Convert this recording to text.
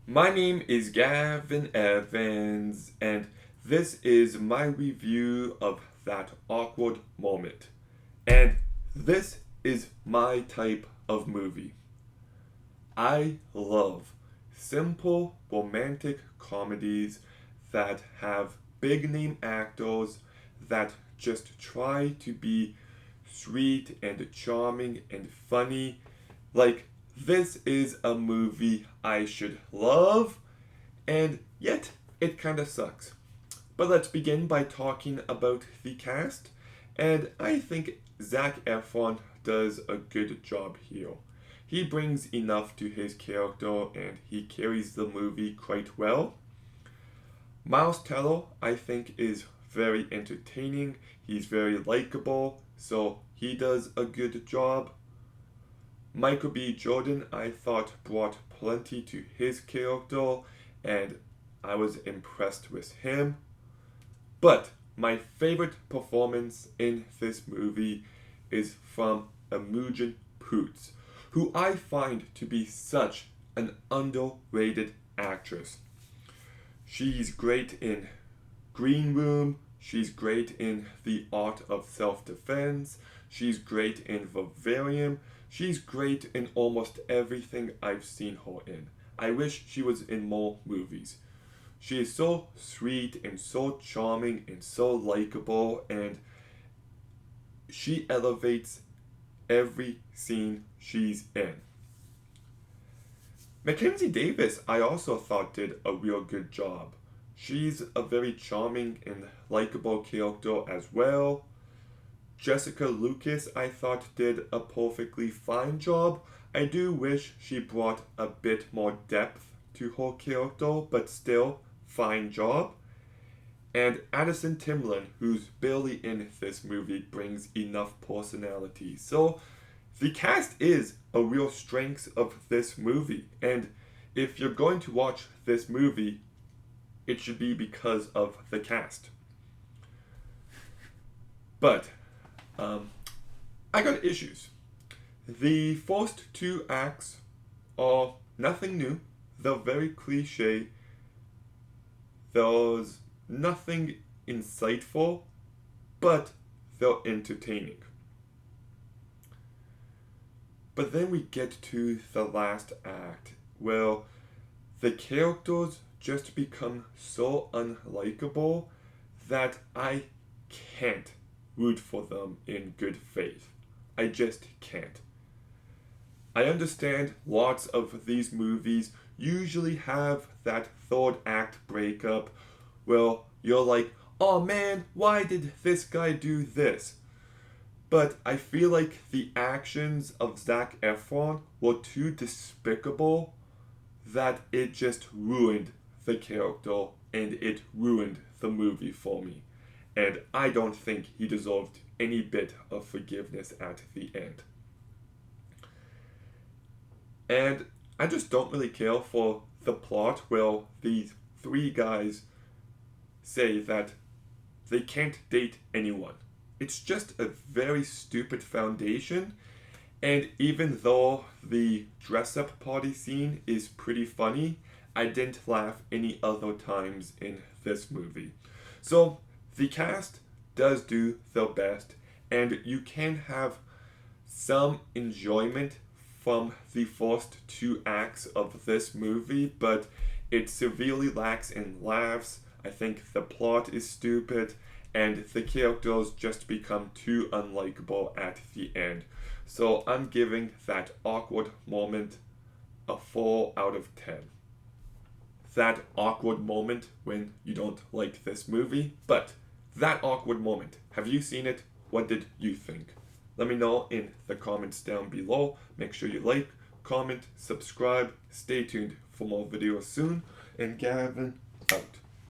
My name is Gavin Evans, and this is my review of That Awkward Moment. And this is my type of movie. I love simple romantic comedies that have big name actors that just try to be sweet and charming and funny. Like, this is a movie I should love, and yet it kind of sucks. But let's begin by talking about the cast, and I think Zac Efron does a good job here. He brings enough to his character and he carries the movie quite well. Miles Teller, I think, is very entertaining. He's very likable, so he does a good job. Michael B. Jordan, I thought, brought plenty to his character, and I was impressed with him. But my favorite performance in this movie is from Imogen Poots, who I find to be such an underrated actress. She's great in Green Room, she's great in The Art of Self Defense, she's great in Vivarium, she's great in almost everything I've seen her in. I wish she was in more movies. She is so sweet and so charming and so likable, and she elevates every scene she's in. Mackenzie Davis, I also thought, did a real good job. She's a very charming and likable character as well. Jessica Lucas, I thought, did a perfectly fine job. I do wish she brought a bit more depth to her character, but still, fine job. And Addison Timlin, who's barely in this movie, brings enough personality. So the cast is a real strength of this movie. And if you're going to watch this movie, it should be because of the cast. But I got issues. The first two acts are nothing new. They're very cliche. There's nothing insightful, but they're entertaining. But then we get to the last act, where the characters just become so unlikable that I can't root for them in good faith. I just can't. I understand lots of these movies usually have that third act breakup where you're like, oh man, why did this guy do this? But I feel like the actions of Zac Efron were too despicable that it just ruined the character and it ruined the movie for me. And I don't think he deserved any bit of forgiveness at the end. And I just don't really care for the plot where these three guys say that they can't date anyone. It's just a very stupid foundation. And even though the dress up party scene is pretty funny, I didn't laugh any other times in this movie. So the cast does do their best, and you can have some enjoyment from the first two acts of this movie, but it severely lacks in laughs. I think the plot is stupid, and the characters just become too unlikable at the end. So I'm giving That Awkward Moment a 4 out of 10. That awkward moment when you don't like this movie, but that awkward moment, have you seen it? What did you think? Let me know in the comments down below. Make sure you like, comment, subscribe. Stay tuned for more videos soon. And Gavin out.